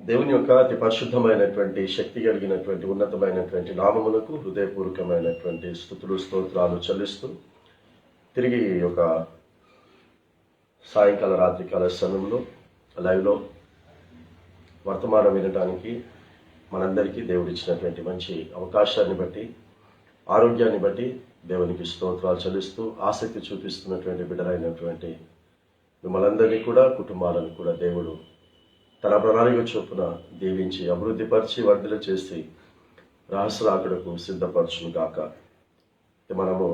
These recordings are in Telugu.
దేవుని యొక్క అతి పరిశుద్ధమైనటువంటి శక్తి కలిగినటువంటి ఉన్నతమైనటువంటి నామములకు హృదయపూర్వకమైనటువంటి స్తుతులు స్తోత్రాలు చెల్లిస్తూ తిరిగి ఈ యొక్క సాయంకాల రాత్రికాల సమయంలో లైవ్లో వర్తమానం వినడానికి మనందరికీ దేవుడిచ్చినటువంటి మంచి అవకాశాన్ని బట్టి ఆరోగ్యాన్ని బట్టి దేవునికి స్తోత్రాలు చెల్లిస్తూ ఆసక్తి చూపిస్తున్నటువంటి బిడ్డలైనటువంటి మిమ్మల్ందరినీ కూడా కుటుంబాలను కూడా దేవుడు తన ప్రణాళిక చొప్పున దీవించి అభివృద్ధిపరిచి వర్ధన చేసి రహస్యరాకుడకు సిద్ధపరచును గాక. మనము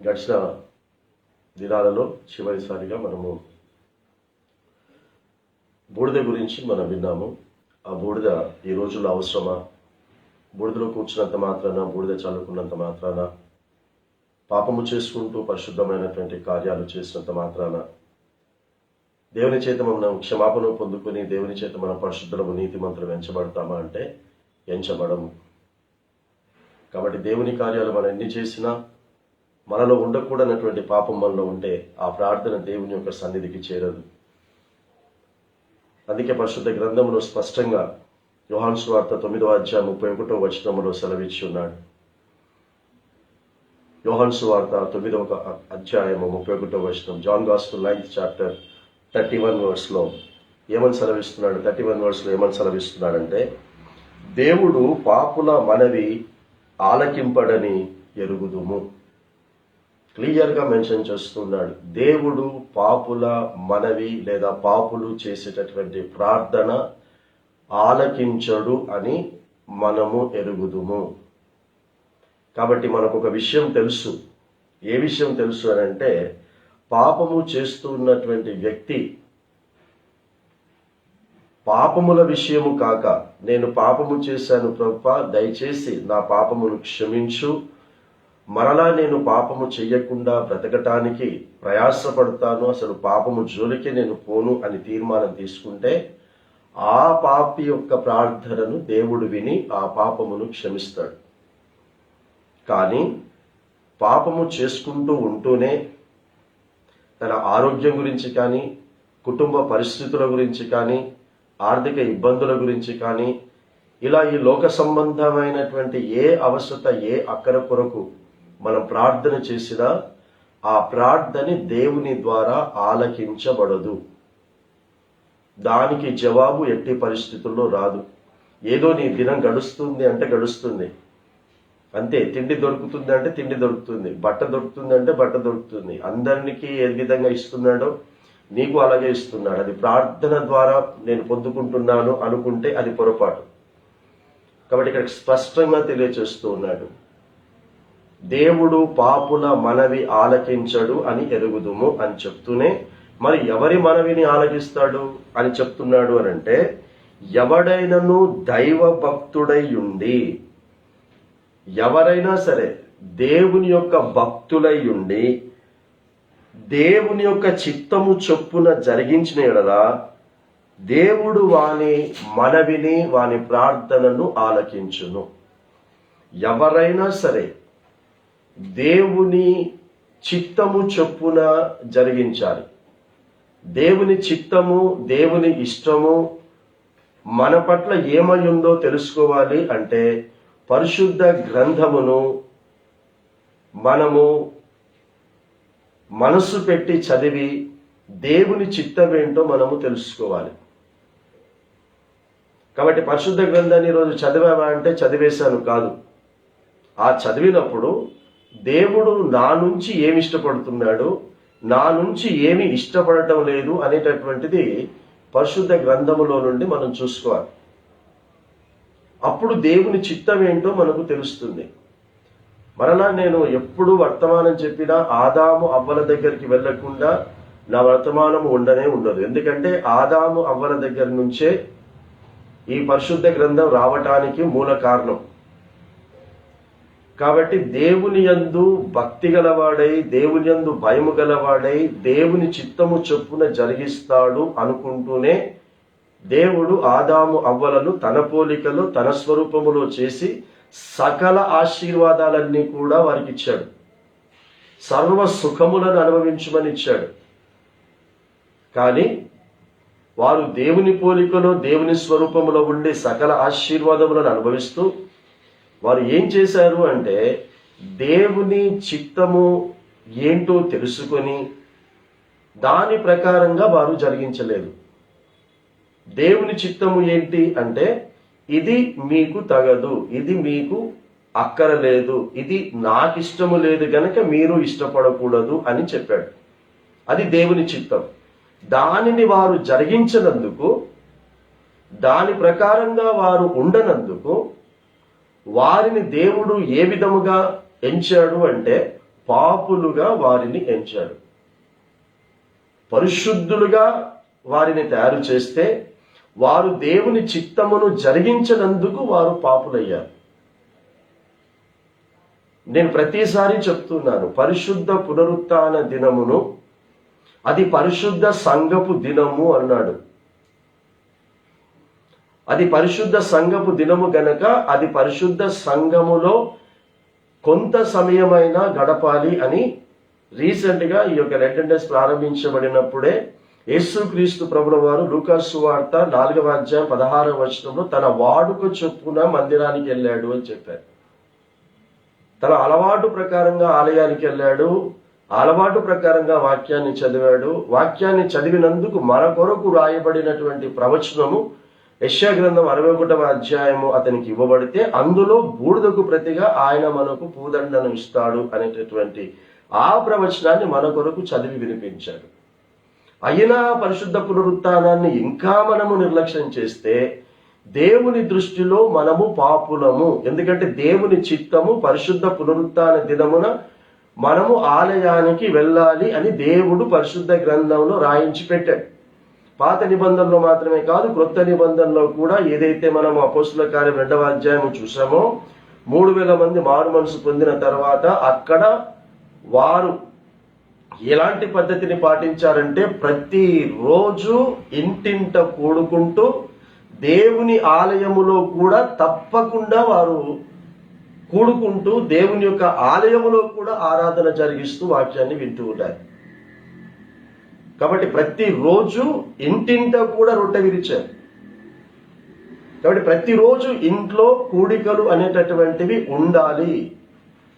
గడిచిన దినాలలో చివరిసారిగా మనము బూడిద గురించి మనం విన్నాము. ఆ బూడిద ఈ రోజుల్లో అవసరమా? బూడిదలో కూర్చున్నంత మాత్రాన, బూడిద చల్లుకున్నంత మాత్రాన, పాపము చేసుకుంటూ పరిశుద్ధమైనటువంటి కార్యాలు చేసినంత మాత్రాన దేవుని చేత మనం క్షమాపణ పొందుకొని దేవుని చేత మనం పరిశుద్ధులము నీతిమంతులు ఎంచబడతామా అంటే ఎంచబడము. కాబట్టి దేవుని కార్యాలు మనం ఎన్ని చేసినా మనలో ఉండకూడనటువంటి పాపం మనలో ఉంటే ఆ ప్రార్థన దేవుని యొక్క సన్నిధికి చేరదు. అందుకే పరిశుద్ధ గ్రంథంలో స్పష్టంగా యోహాను సువార్త 9వ అధ్యాయం 31వ వచనములో సెలవిచ్చి ఉన్నాడు. యోహాను సువార్త 9వ అధ్యాయము 31వ వచనం, John gospel 9th chapter 31 verse ఏమని సెలవిస్తున్నాడు? 31 verse ఏమని సెలవిస్తున్నాడంటే, దేవుడు పాపుల మనవి ఆలకింపడని ఎరుగుదుము. క్లియర్గా మెన్షన్ చేస్తున్నాడు. దేవుడు పాపుల మనవి లేదా పాపులు చేసేటటువంటి ప్రార్థన ఆలకించడు అని మనము ఎరుగుదుము. కాబట్టి మనకు ఒక విషయం తెలుసు. ఏ విషయం తెలుసు అని అంటే, పాపము చేస్తున్నటువంటి వ్యక్తి పాపముల విషయము కాక, నేను పాపము చేశాను ప్రభువా, దయచేసి నా పాపమును క్షమించు, మరలా నేను పాపము చెయ్యకుండా బ్రతకటానికి ప్రయాసపడతాను, అసలు పాపము జోలికి నేను పోను అని తీర్మానం తీసుకుంటే ఆ పాపి యొక్క ప్రార్థనను దేవుడు విని ఆ పాపమును క్షమిస్తాడు. కానీ పాపము చేసుకుంటూ ఉంటూనే తన ఆరోగ్యం గురించి కానీ, కుటుంబ పరిస్థితుల గురించి కానీ, ఆర్థిక ఇబ్బందుల గురించి కానీ, ఇలా ఈ లోక సంబంధమైనటువంటి ఏ అవసరత, ఏ అక్కర కొరకు మనం ప్రార్థన చేసినా ఆ ప్రార్థన దేవుని ద్వారా ఆలకించబడదు. దానికి జవాబు ఎట్టి పరిస్థితుల్లో రాదు. ఏదో నీ దినం గడుస్తుంది అంటే గడుస్తుంది అంతే. తిండి దొరుకుతుంది అంటే తిండి దొరుకుతుంది, బట్ట దొరుకుతుంది అంటే బట్ట దొరుకుతుంది. అందరికీ ఏ విధంగా ఇస్తున్నాడో నీకు అలాగే ఇస్తున్నాడు. అది ప్రార్థన ద్వారా నేను పొందుకుంటున్నాను అనుకుంటే అది పొరపాటు. కాబట్టి ఇక్కడ స్పష్టంగా తెలియచేస్తూ ఉన్నాడు, దేవుడు పాపుల మనవి ఆలకించడు అని ఎరుగుదుము అని చెప్తూనే, మరి ఎవరి మనవిని ఆలకిస్తాడు అని చెప్తున్నాడు అని అంటే, ఎవడైనను దైవ భక్తుడై ఉండి, ఎవరైనా సరే దేవుని యొక్క భక్తులై ఉండి దేవుని యొక్క చిత్తము చొప్పున జరిగించిన ఎడలా దేవుడు వాని మనవిని, వాని ప్రార్థనను ఆలకించును. ఎవరైనా సరే దేవుని చిత్తము చొప్పున జరిగించాలి. దేవుని చిత్తము, దేవుని ఇష్టము మన పట్ల ఏమై ఉందో తెలుసుకోవాలి అంటే పరిశుద్ధ గ్రంథమును మనము మనసు పెట్టి చదివి దేవుని చిత్తం ఏంటో మనము తెలుసుకోవాలి. కాబట్టి పరిశుద్ధ గ్రంథాన్ని ఈరోజు చదివామా అంటే చదివేశాను కాదు. ఆ చదివినప్పుడు దేవుడు నా నుంచి ఏమి ఇష్టపడుతున్నాడు, నా నుంచి ఏమి ఇష్టపడటం లేదు అనేటటువంటిది పరిశుద్ధ గ్రంథములో నుండి మనం చూసుకోవాలి. అప్పుడు దేవుని చిత్తం ఏంటో మనకు తెలుస్తుంది. మరలా నేను ఎప్పుడు వర్తమానం చెప్పినా ఆదాము అవ్వల దగ్గరికి వెళ్లకుండా నా వర్తమానం ఉండనే ఉండదు. ఎందుకంటే ఆదాము అవ్వల దగ్గర నుంచే ఈ పరిశుద్ధ గ్రంథం రావటానికి మూల కారణం. కాబట్టి దేవుని యందు భక్తి గలవాడై, దేవుని యందు భయము గలవాడై, దేవుని చిత్తము చొప్పున జరిగిస్తాడు అనుకుంటూనే దేవుడు ఆదాము అవ్వలను తన పోలికలో, తన స్వరూపములో చేసి సకల ఆశీర్వాదాలన్నీ కూడా వారికి ఇచ్చాడు. సర్వ సుఖములను అనుభవించమని ఇచ్చాడు. కానీ వారు దేవుని పోలికలో దేవుని స్వరూపంలో ఉండి సకల ఆశీర్వాదములను అనుభవిస్తూ వారు ఏం చేశారు అంటే దేవుని చిత్తము ఏంటో తెలుసుకొని దాని ప్రకారంగా వారు జరిగించలేదు. దేవుని చిత్తము ఏంటి అంటే ఇది మీకు తగదు, ఇది మీకు అక్కరలేదు, ఇది నాకు ఇష్టము లేదు గనక మీరు ఇష్టపడకూడదు అని చెప్పాడు. అది దేవుని చిత్తం. దానిని వారు జరిగించినందుకు, దాని ప్రకారంగా వారు ఉండనందుకు వారిని దేవుడు ఏ విధముగా ఎంచాడు అంటే పాపులుగా వారిని ఎంచాడు. పరిశుద్ధులుగా వారిని తయారు చేస్తే వారు దేవుని చిత్తమును జరిగించినందుకు వారు పాపులయ్యారు. నేను ప్రతిసారి చెప్తున్నాను, పరిశుద్ధ పునరుత్థాన దినమును అది పరిశుద్ధ సంఘపు దినము అన్నాడు. అది పరిశుద్ధ సంఘపు దినము గనక అది పరిశుద్ధ సంఘములో కొంత సమయమైనా గడపాలి అని రీసెంట్గా ఈ యొక్క అటెండెన్స్ ప్రారంభించబడినప్పుడే యేసుక్రీస్తు ప్రభుల వారు లూకాసు సువార్త 4వ అధ్యాయం 16వ వచనంలో తన వాడుక చొప్పున మందిరానికి వెళ్ళాడు అని చెప్పారు. తన అలవాటు ప్రకారంగా ఆలయానికి వెళ్ళాడు, అలవాటు ప్రకారంగా వాక్యాన్ని చదివాడు. వాక్యాన్ని చదివినందుకు మన కొరకు రాయబడినటువంటి ప్రవచనము యెషయా గ్రంథం 61వ అధ్యాయము అతనికి ఇవ్వబడితే అందులో బూడిదకు ప్రతిగా ఆయన మనకు పూదండను ఇస్తాడు అనేటటువంటి ఆ ప్రవచనాన్ని మన కొరకు చదివి వినిపించాడు. అయినా పరిశుద్ధ పునరుత్థానాన్ని ఇంకా మనము నిర్లక్ష్యం చేస్తే దేవుని దృష్టిలో మనము పాపులము. ఎందుకంటే దేవుని చిత్తము పరిశుద్ధ పునరుత్థాన దినమున మనము ఆలయానికి వెళ్ళాలి అని దేవుడు పరిశుద్ధ గ్రంథంలో రాయించి పెట్టాడు. పాత నిబంధనలో మాత్రమే కాదు, క్రొత్త నిబంధనలో కూడా ఏదైతే మనం అపోస్తుల కార్యం 2వ అధ్యాయం చూసామో 3000 మంది మారు మనసు పొందిన తర్వాత అక్కడ వారు ఎలాంటి పద్ధతిని పాటించారంటే ప్రతిరోజు ఇంటింట కూడుకుంటూ దేవుని ఆలయములో కూడా తప్పకుండా వారు కూడుకుంటూ దేవుని యొక్క ఆలయములో కూడా ఆరాధన జరిగిస్తూ వాక్యాన్ని వింటూ ఉంటారు. కాబట్టి ప్రతిరోజు ఇంటింట కూడా రొట్టె విరిచారు. కాబట్టి ప్రతిరోజు ఇంట్లో కూడికలు అనేటటువంటివి ఉండాలి.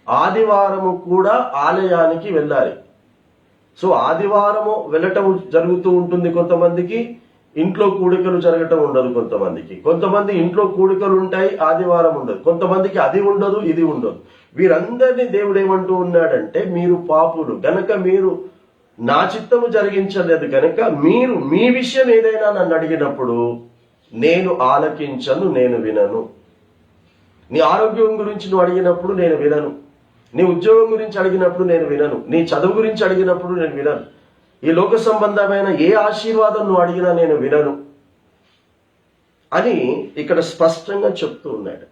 ఆదివారము కూడా ఆలయానికి వెళ్ళాలి. సో ఆదివారము వెళ్ళటం జరుగుతూ ఉంటుంది కొంతమందికి, ఇంట్లో కూడికలు జరగటం ఉండదు కొంతమందికి. కొంతమంది ఇంట్లో కూడికలు ఉంటాయి, ఆదివారం ఉండదు. కొంతమందికి అది ఉండదు, ఇది ఉండదు. వీరందరినీ దేవుడు ఏమంటూ ఉన్నాడంటే మీరు పాపులు గనక మీరు నా చిత్తము జరిగించలేదు కనుక మీరు మీ విషయం ఏదైనా నన్ను అడిగినప్పుడు నేను ఆలకించను, నేను వినను. నీ ఆరోగ్యం గురించి నువ్వు అడిగినప్పుడు నేను వినను. నీ ఉద్యోగం గురించి అడిగినప్పుడు నేను వినను. నీ చదువు గురించి అడిగినప్పుడు నేను వినను. ఈ లోక సంబంధమైన ఏ ఆశీర్వాదం నువ్వు అడిగినా నేను వినను అని ఇక్కడ స్పష్టంగా చెప్తూ ఉన్నాడు.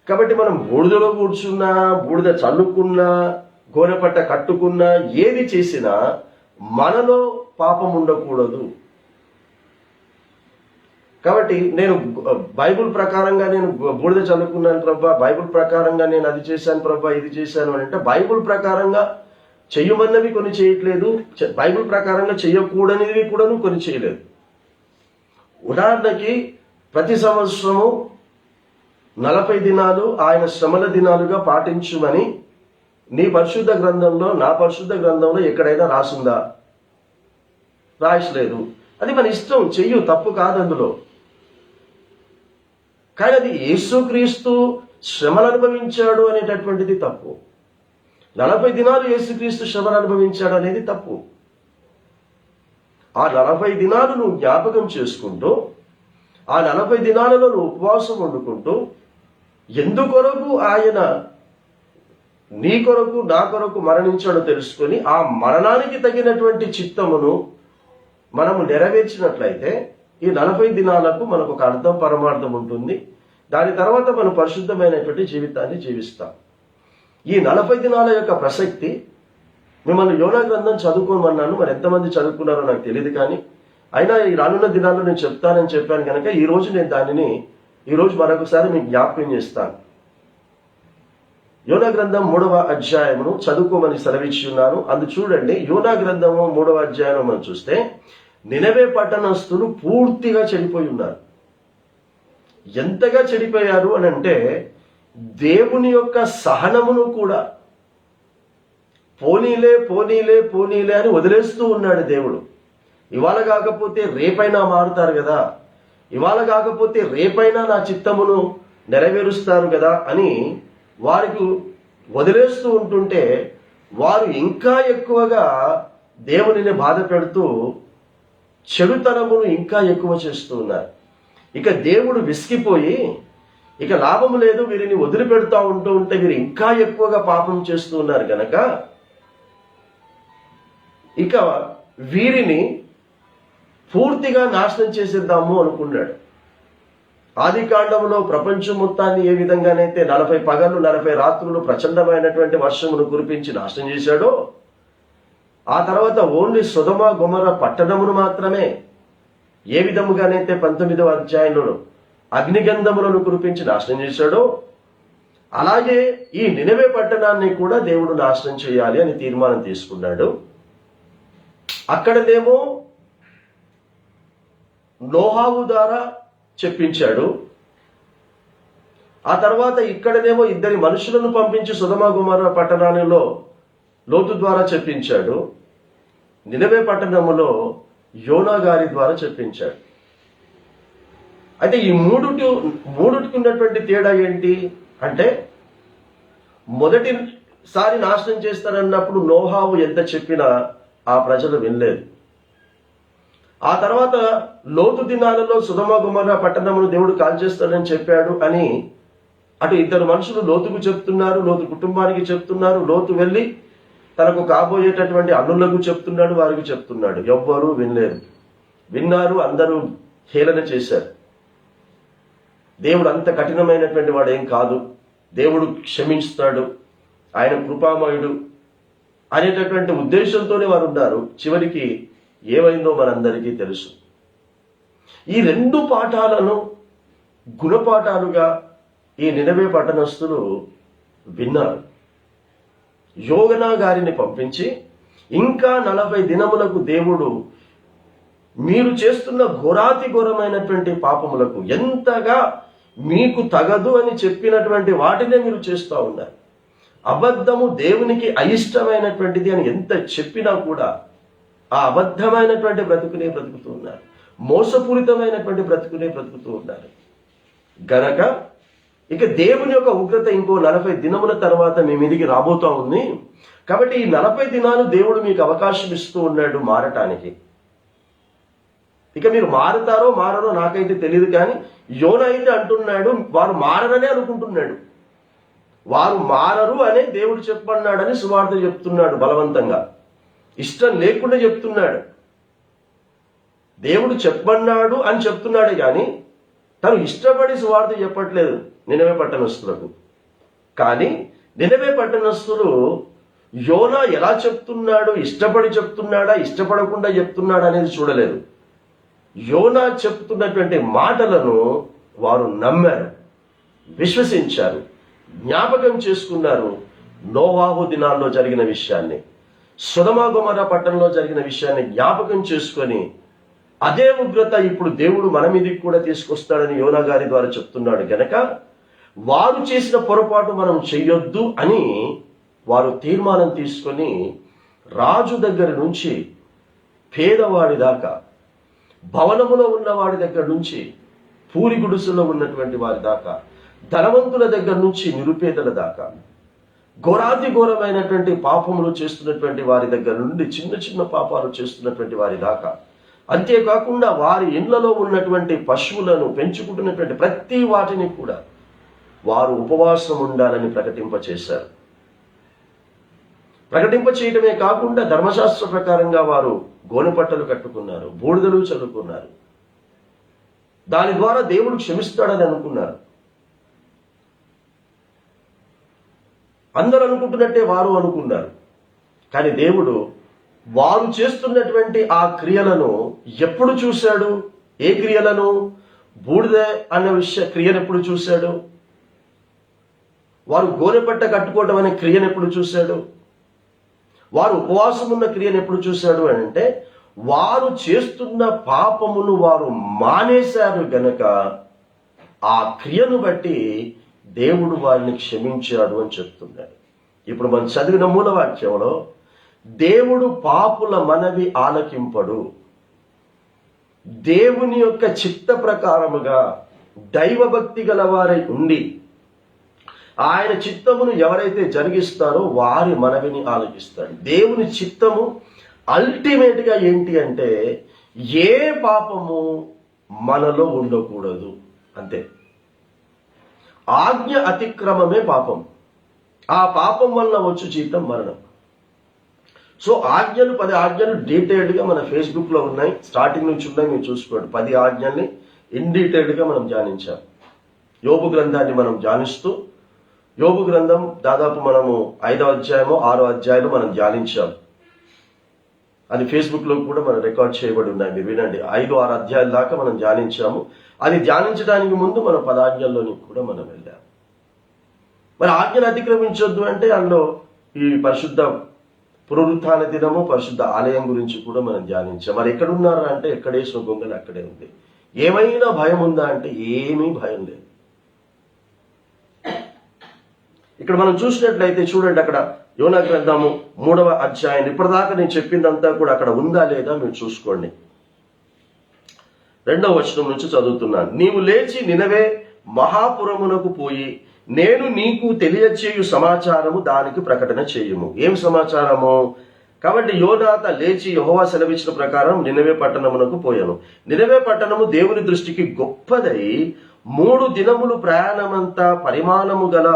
కాబట్టి మనం బూడిదలో కూర్చున్నా, బూడిద చల్లుకున్నా, గోనెపట్ట కట్టుకున్నా, ఏది చేసినా మనలో పాపం ఉండకూడదు. కాబట్టి నేను బైబుల్ ప్రకారంగా నేను బూడిద చదువుకున్నాను ప్రభా, బైబుల్ ప్రకారంగా నేను అది చేశాను ప్రభా, ఇది చేశాను అని అంటే బైబుల్ ప్రకారంగా చెయ్యమన్నవి కొన్ని చేయట్లేదు, బైబుల్ ప్రకారంగా చెయ్యకూడనివి కూడా కొన్ని చేయలేదు. ఉదాహరణకి ప్రతి సంవత్సరము 40 దినాలు ఆయన శ్రమల దినాలుగా పాటించుమని నీ పరిశుద్ధ గ్రంథంలో, నా పరిశుద్ధ గ్రంథంలో ఎక్కడైనా రాసిందా? రాయట్లేదు. అది మన ఇష్టం, చెయ్యు, తప్పు కాదు అందులో. కానీ అది యేసుక్రీస్తు శ్రమలు అనుభవించాడు అనేటటువంటిది తప్పు. 40 దినాలు యేసుక్రీస్తు శ్రమలు అనుభవించాడు అనేది తప్పు. ఆ 40 దినాలు నువ్వు జ్ఞాపకం చేసుకుంటూ, ఆ 40 దినాలలో నువ్వు ఉపవాసం వండుకుంటూ, ఎందుకొరకు ఆయన నీ కొరకు నా కొరకు మరణించాడో తెలుసుకొని ఆ మరణానికి తగినటువంటి చిత్తమును మనము నెరవేర్చినట్లయితే ఈ 40 దినాలకు మనకు ఒక అర్థం, పరమార్థం ఉంటుంది. దాని తర్వాత మనం పరిశుద్ధమైనటువంటి జీవితాన్ని జీవిస్తాం. ఈ 40 దినాల యొక్క ప్రసక్తి మిమ్మల్ని యోనా గ్రంథం చదువుకోమన్నాను. మరి ఎంతమంది చదువుకున్నారో నాకు తెలియదు, కానీ అయినా ఈ రానున్న దినాల్లో నేను చెప్తానని చెప్పాను కనుక ఈరోజు నేను దానిని ఈరోజు మరొకసారి మీకు జ్ఞాపకం చేస్తాను. యోనా గ్రంథం 3వ అధ్యాయమును చదువుకోమని సెలవిచ్చి ఉన్నాను. అందు చూడండి, యోనా గ్రంథము 3వ అధ్యాయం మనం చూస్తే నినవే పట్టణస్థులు పూర్తిగా చెడిపోయి ఉన్నారు. ఎంతగా చెడిపోయారు అని అంటే దేవుని యొక్క సహనమును కూడా పోనీలే పోనీలే పోనీలే అని వదిలేస్తూ ఉన్నాడు దేవుడు. ఇవాళ కాకపోతే రేపైనా మారుతారు కదా, ఇవాళ కాకపోతే రేపైనా నా చిత్తమును నెరవేరుస్తారు కదా అని వారికి వదిలేస్తూ ఉంటుంటే వారు ఇంకా ఎక్కువగా దేవునిని బాధ పెడుతూ చెడుతనమును ఇంకా ఎక్కువ చేస్తూ ఉన్నారు. ఇక దేవుడు విసిగిపోయి ఇక లాభం లేదు, వీరిని వదిలిపెడుతూ ఉంటే వీరు ఇంకా ఎక్కువగా పాపం చేస్తూ ఉన్నారు గనక ఇక వీరిని పూర్తిగా నాశనం చేసేద్దాము అనుకున్నాడు. ఆది కాండంలో ప్రపంచం మొత్తాన్ని ఏ విధంగానైతే 40 పగళ్ళు 40 రాత్రులు ప్రచండమైనటువంటి వర్షమును కురిపించి నాశనం చేశాడో, ఆ తర్వాత ఓన్లీ సొదొమ గొమొర్రా పట్టణమును మాత్రమే ఏ విధముగానైతే 19వ అధ్యాయంలో అగ్నిగంధములను కురిపించి నాశనం చేశాడో, అలాగే ఈ నినవే పట్టణాన్ని కూడా దేవుడు నాశనం చేయాలి అని తీర్మానం తీసుకున్నాడు. అక్కడనేమో నోహావు ద్వారా చెప్పించాడు. ఆ తర్వాత ఇక్కడనేమో 2 మనుషులను పంపించి సొదొమ గొమొర్రా పట్టణాలలో లోతు ద్వారా చెప్పించాడు. నినవే పట్టణములో యోనా గారి ద్వారా చెప్పించాడు. అయితే ఈ మూడుటికి ఉన్నటువంటి తేడా ఏంటి అంటే, మొదటిసారి నాశనం చేస్తారన్నప్పుడు నోహావు ఎంత చెప్పినా ఆ ప్రజలు వినలేదు. ఆ తర్వాత లోతు దినాలలో సొదొమ గొమొర్రా పట్టణమును దేవుడు కాల్చేస్తాడని చెప్పాడు అని అటు 2 మనుషులు లోతుకు చెప్తున్నారు, లోతు కుటుంబానికి చెప్తున్నారు. లోతు వెళ్ళి తనకు కాబోయేటటువంటి అల్లులకు చెప్తున్నాడు, వారికి చెప్తున్నాడు. ఎవ్వరూ వినలేరు. విన్నారు, అందరూ హేళన చేశారు. దేవుడు అంత కఠినమైనటువంటి వాడు ఏం కాదు, దేవుడు క్షమిస్తాడు, ఆయన కృపామయుడు అనేటటువంటి ఉద్దేశంతోనే వారు ఉన్నారు. చివరికి ఏమైందో మనందరికీ తెలుసు. ఈ 2 పాఠాలను గుణపాఠాలుగా ఈ నినవే పట్టణస్థులు విన్నారు. యోనా గారిని పంపించి ఇంకా 40 దినములకు దేవుడు మీరు చేస్తున్న ఘోరాతి ఘోరమైనటువంటి పాపములకు ఎంతగా మీకు తగదు అని చెప్పినటువంటి వాటినే మీరు చేస్తూ ఉన్నారు. అబద్ధము దేవునికి అయిష్టమైనటువంటిది అని ఎంత చెప్పినా కూడా ఆ అబద్ధమైనటువంటి బ్రతుకునే బ్రతుకుతూ ఉన్నారు, మోసపూరితమైనటువంటి బ్రతుకునే బ్రతుకుతూ ఉన్నారు. గనక ఇక దేవుని యొక్క ఉగ్రత ఇంకో 40 దినముల తర్వాత మీ మీదికి రాబోతా ఉంది. కాబట్టి ఈ 40 దినాలు దేవుడు మీకు అవకాశం ఇస్తూ ఉన్నాడు మారటానికి. ఇక మీరు మారుతారో మారరో నాకైతే తెలియదు, కానీ యోనా అయితే అంటున్నాడు వారు మారరనే అనుకుంటున్నాడు. వారు మారరు అనే దేవుడు చెప్పన్నాడని సువార్త చెప్తున్నాడు. బలవంతంగా ఇష్టం లేకుండా చెప్తున్నాడు. దేవుడు చెప్పన్నాడు అని చెప్తున్నాడే కానీ తను ఇష్టపడి సువార్త చెప్పట్లేదు నినవే పట్టణస్థులకు. కానీ నినవే పట్టణస్థులు యోనా ఎలా చెప్తున్నాడు, ఇష్టపడి చెప్తున్నాడా ఇష్టపడకుండా చెప్తున్నాడా అనేది చూడలేదు. యోనా చెప్తున్నటువంటి మాటలను వారు నమ్మారు, విశ్వసించారు, జ్ఞాపకం చేసుకున్నారు. నోవాహు దినాల్లో జరిగిన విషయాన్ని, సొదొమ గొమొర్రా పట్టణంలో జరిగిన విషయాన్ని జ్ఞాపకం చేసుకొని అదే ఉగ్రత ఇప్పుడు దేవుడు మన మీదకి కూడా తీసుకొస్తాడని యోనా గారి ద్వారా చెప్తున్నాడు. గనక వారు చేసిన పొరపాటు మనం చెయ్యొద్దు అని వారు తీర్మానం తీసుకొని రాజు దగ్గర నుంచి పేదవాడి దాకా, భవనములో ఉన్నవాడి దగ్గర నుంచి పూరి గుడిసెలో ఉన్నటువంటి వారి దాకా, ధనవంతుల దగ్గర నుంచి నిరుపేదల దాకా, ఘోరాతి ఘోరమైనటువంటి పాపములు చేస్తున్నటువంటి వారి దగ్గర నుండి చిన్న చిన్న పాపాలు చేస్తున్నటువంటి వారి దాకా, అంతేకాకుండా వారి ఇండ్లలో ఉన్నటువంటి పశువులను పెంచుకుంటున్నటువంటి ప్రతి వాటిని కూడా వారు ఉపవాసం ఉండాలని ప్రకటింపచేశారు. ప్రకటింప చేయడమే కాకుండా ధర్మశాస్త్ర ప్రకారంగా వారు గోనెపట్టలు కట్టుకున్నారు, బూడిదలు చల్లుకున్నారు. దాని ద్వారా దేవుడు క్షమిస్తాడని అనుకున్నారు. అందరూ అనుకుంటున్నట్టే వారు అనుకున్నారు. కానీ దేవుడు వారు చేస్తున్నటువంటి ఆ క్రియలను ఎప్పుడు చూశాడు? ఏ క్రియలను? బూడిద అన్న క్రియను ఎప్పుడు చూశాడు? వారు గోనెపట్ట కట్టుకోవడం అనే క్రియను ఎప్పుడు చూశాడు? వారు ఉపవాసం ఉన్న క్రియను ఎప్పుడు చూశాడు అని అంటే, వారు చేస్తున్న పాపమును వారు మానేశారు గనక ఆ క్రియను బట్టి దేవుడు వారిని క్షమించాడు అని చెప్తున్నాడు. ఇప్పుడు మనం చదివిన మూలవాక్యంలో దేవుడు పాపుల మనవి ఆలకింపడు, దేవుని యొక్క చిత్త ప్రకారముగా దైవభక్తి గల వారై ఉండి ఆయన చిత్తమును ఎవరైతే జరిగిస్తారో వారి మనవిని ఆలకిస్తాడు. దేవుని చిత్తము అల్టిమేట్ గా ఏంటి అంటే ఏ పాపము మనలో ఉండకూడదు, అంతే. ఆజ్ఞ అతిక్రమమే పాపం, ఆ పాపం వల్ల వచ్చు జీతం మరణం. సో 10 ఆజ్ఞలు డీటెయిల్డ్ గా మన ఫేస్బుక్ లో ఉన్నాయి, స్టార్టింగ్ నుంచి ఉన్నాయి, మీరు చూసుకోండి. 10 ఆజ్ఞల్ని ఇన్ డీటెయిల్డ్ గా మనం ధ్యానించాం. యోబు గ్రంథాన్ని మనం ధ్యానిస్తూ, యోబు గ్రంథం దాదాపు మనము 5వ అధ్యాయమో 6వ అధ్యాయంలో మనం ధ్యానించాం. అది ఫేస్బుక్ లో కూడా మనం రికార్డ్ చేయబడి ఉన్నాయి, మీరు వినండి. 5-6 అధ్యాయాల దాకా మనం ధ్యానించాము. అది ధ్యానించడానికి ముందు మనం 10 ఆజ్ఞల్లోని కూడా మనం వెళ్ళాం. మరి ఆజ్ఞను అతిక్రమించొద్దు అంటే అందులో ఈ పరిశుద్ధ పునరుత్థాన దినము, పరిశుద్ధ ఆలయం గురించి కూడా మనం ధ్యానించాం. మరి ఎక్కడున్నారా అంటే ఎక్కడేసిన గొంగలు అక్కడే ఉంది. ఏమైనా భయం ఉందా అంటే ఏమీ భయం లేదు. ఇక్కడ మనం చూసినట్లయితే చూడండి, అక్కడ యోనా గ్రంథము 3వ అధ్యాయం, ఇప్పటిదాకా నేను చెప్పిందంతా కూడా అక్కడ ఉందా లేదా మీరు చూసుకోండి. 2వ వచనం నుంచి చదువుతున్నాను. నీవు లేచి నినవే మహాపురమునకు పోయి నేను నీకు తెలియచేయు సమాచారము దానికి ప్రకటన చేయుము. ఏం సమాచారము? కాబట్టి యోనాత లేచి యెహోవా సెలవిచ్చిన ప్రకారం నినవే పట్టణమునకు పోయాను. నినవే పట్టణము దేవుని దృష్టికి గొప్పదై 3 దినములు ప్రయాణమంతా పరిమాణము గల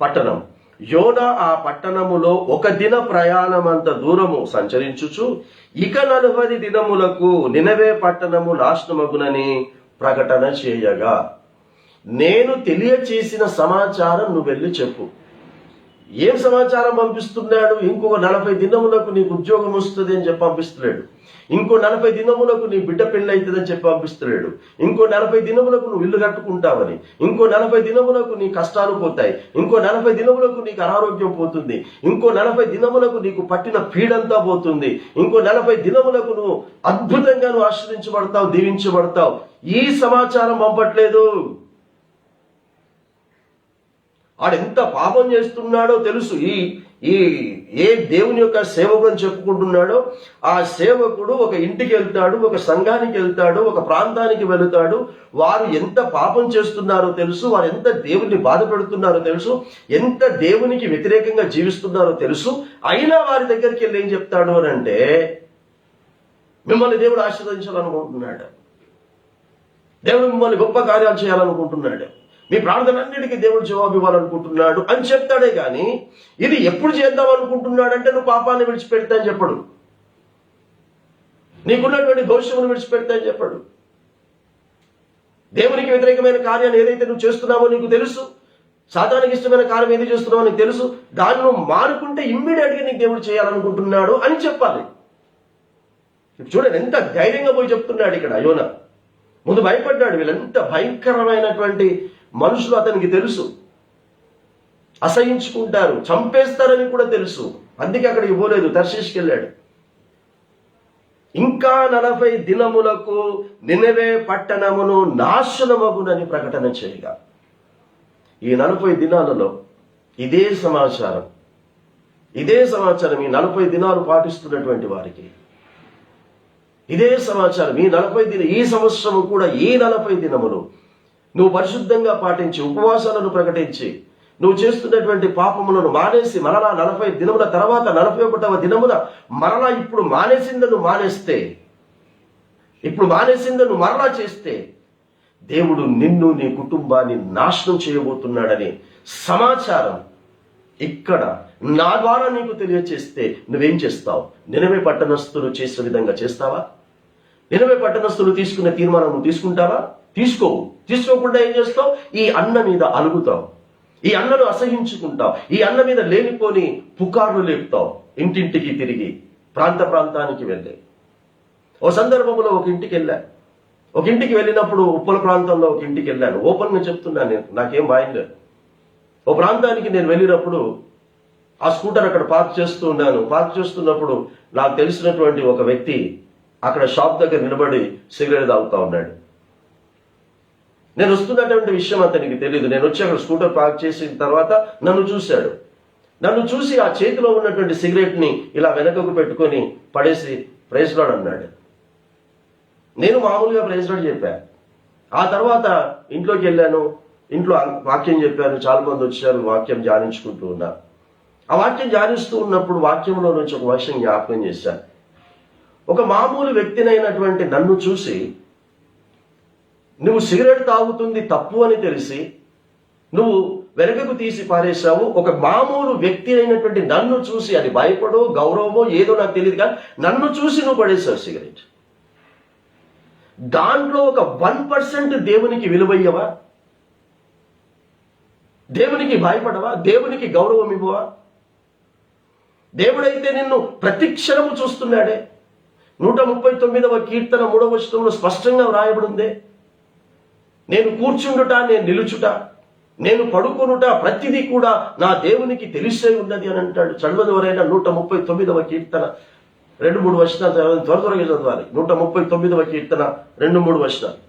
పట్టణం. యోనా ఆ పట్టణములో 1 దిన ప్రయాణమంత దూరము సంచరించుచు ఇక 40 దినములకు నినవే పట్టణము నాశనమగునని ప్రకటన చేయగా, నేను తెలియచేసిన సమాచారం నువ్వు వెళ్ళి చెప్పు. ఏం సమాచారం పంపిస్తున్నాడు? ఇంకొక 40 దినములకు నీకు ఉద్యోగం వస్తుంది అని చెప్పి పంపిస్తున్నాడు. ఇంకో 40 దినములకు నీ బిడ్డ పెళ్లి అవుతుందని చెప్పి పంపిస్తున్నాడు. ఇంకో 40 దినములకు నువ్వు ఇల్లు కట్టుకుంటావని, ఇంకో 40 దినములకు నీ కష్టాలు పోతాయి, ఇంకో 40 దినములకు నీకు అనారోగ్యం పోతుంది, ఇంకో 40 దినములకు నీకు పట్టిన పీడంతా పోతుంది, ఇంకో 40 దినములకు నువ్వు అద్భుతంగా నువ్వు ఆశ్రయించబడతావు, దీవించబడతావు. ఈ సమాచారం పంపట్లేదు. ఆడెంత పాపం చేస్తున్నాడో తెలుసు. ఏ దేవుని యొక్క సేవకుడు అని చెప్పుకుంటున్నాడో ఆ సేవకుడు ఒక ఇంటికి వెళ్తాడు, ఒక సంఘానికి వెళ్తాడు, ఒక ప్రాంతానికి వెళుతాడు. వారు ఎంత పాపం చేస్తున్నారో తెలుసు, వారు ఎంత దేవుని బాధ పెడుతున్నారో తెలుసు, ఎంత దేవునికి వ్యతిరేకంగా జీవిస్తున్నారో తెలుసు. అయినా వారి దగ్గరికి వెళ్ళి ఏం చెప్తాడు అని అంటే, మిమ్మల్ని దేవుడు ఆశీర్వదించాలనుకుంటున్నాడు, దేవుడు మిమ్మల్ని గొప్ప కార్యాలు చేయాలనుకుంటున్నాడు, మీ ప్రార్థనన్నిటికీ దేవుడు జవాబు ఇవ్వాలనుకుంటున్నాడు అని చెప్తాడే గాని ఇది ఎప్పుడు చేద్దాం అనుకుంటున్నాడంటే నువ్వు పాపాన్ని విడిచిపెడతా అని చెప్పడు, నీకున్నటువంటి దోషమును విడిచిపెడతా అని చెప్పడు. దేవునికి వ్యతిరేకమైన కార్యాన్ని ఏదైతే నువ్వు చేస్తున్నావో నీకు తెలుసు, సాతానికి ఇష్టమైన కార్యం ఏది చేస్తున్నావో నీకు తెలుసు, దాన్ని నువ్వు మానుకుంటే ఇమ్మీడియట్ గా నీకు దేవుడు చేయాలనుకుంటున్నాడు అని చెప్పాలి. చూడండి ఎంత ధైర్యంగా పోయి చెప్తున్నాడు ఇక్కడ యోనా. ముందు భయపడ్డాడు, వీళ్ళంత భయంకరమైనటువంటి మనుషులు అతనికి తెలుసు, అసహించుకుంటారు, చంపేస్తారని కూడా తెలుసు. అందుకే అక్కడికి పోలేదు, తర్షీష్కి వెళ్ళాడు. ఇంకా 40 దినములకు నినవే పట్టణమును నాశనమగునని ప్రకటన చేయగా, ఈ 40 దినాలలో ఇదే సమాచారం ఈ 40 దినాలు పాటిస్తున్నటువంటి వారికి ఇదే సమాచారం. ఈ సంవత్సరము కూడా ఈ 40 దినములు నువ్వు పరిశుద్ధంగా పాటించి, ఉపవాసాలను ప్రకటించి, నువ్వు చేస్తున్నటువంటి పాపములను మానేసి మరలా 40 దినముల తర్వాత 41వ దినమున మరలా ఇప్పుడు మానేసిందని మరలా చేస్తే దేవుడు నిన్ను, నీ కుటుంబాన్ని నాశనం చేయబోతున్నాడని సమాచారం ఇక్కడ నా ద్వారా నీకు తెలియచేస్తే నువ్వేం చేస్తావు? నినవే పట్టణస్థులు చేసిన విధంగా చేస్తావా? నినవే పట్టణస్థులు తీసుకునే తీర్మానం నువ్వు తీసుకుంటావా? తీసుకోకుండా ఏం చేస్తావు? ఈ అన్న మీద అలుగుతావు, ఈ అన్నను అసహించుకుంటావు, ఈ అన్న మీద లేనిపోని పుకార్లు లేపుతావు. ఇంటింటికి తిరిగి ప్రాంతానికి వెళ్ళే ఓ సందర్భంలో ఒక ఇంటికి వెళ్ళినప్పుడు ఉప్పల ప్రాంతంలో ఒక ఇంటికి వెళ్ళాను. ఓపెన్ గా చెప్తున్నాను, నాకేం భయం లేదు. ఓ ప్రాంతానికి నేను వెళ్ళినప్పుడు ఆ స్కూటర్ అక్కడ పార్క్ చేస్తూ ఉన్నాను. పార్క్ చేస్తున్నప్పుడు నాకు తెలిసినటువంటి ఒక వ్యక్తి అక్కడ షాప్ దగ్గర నిలబడి సిగరెట్ తాగుతా ఉన్నాడు. నేను వస్తున్నటువంటి విషయం అతనికి తెలియదు. నేను వచ్చి అక్కడ స్కూటర్ పార్క్ చేసిన తర్వాత నన్ను చూశాడు. నన్ను చూసి ఆ చేతిలో ఉన్నటువంటి సిగరెట్ ని ఇలా వెనకకు పెట్టుకొని పడేసి ప్రైజ్ లార్డ్ అన్నాడు. నేను మామూలుగా ప్రైజ్ లార్డ్ చెప్పా. ఆ తర్వాత ఇంట్లోకి వెళ్ళాను. ఇంట్లో వాక్యం చెప్పాను. చాలా మంది వచ్చారు. వాక్యం ధ్యానించుకుంటూ ఉన్నా. ఆ వాక్యం ధ్యానిస్తూ ఉన్నప్పుడు వాక్యంలో నుంచి ఒక విషయం జ్ఞాపకం చేశాను. ఒక మామూలు వ్యక్తినైనటువంటి నన్ను చూసి నువ్వు సిగరెట్ తాగుతుంది తప్పు అని తెలిసి నువ్వు వెనకకు తీసి పారేశావు. ఒక మామూలు వ్యక్తి అయినటువంటి నన్ను చూసి, అది భయపడో గౌరవమో ఏదో నాకు తెలియదు, కానీ నన్ను చూసి నువ్వు పడేశావు సిగరెట్. దాంట్లో ఒక 1% దేవునికి విలువయ్యవా? దేవునికి భయపడవా? దేవునికి గౌరవం ఇవ్వవా? దేవుడైతే నిన్ను ప్రతి క్షణము చూస్తున్నాడే. 139వ కీర్తన 3వ వచనంలో స్పష్టంగా వ్రాయబడిందే, నేను కూర్చుండుట, నేను నిలుచుట, నేను పడుకొనుట ప్రతిదీ కూడా నా దేవునికి తెలిసే ఉన్నది అని అంటాడు. చదవదవరైనా 139వ కీర్తన 2-3 వచనాలు త్వరగా చదవాలి. 139వ కీర్తన 2-3 వచనాలు.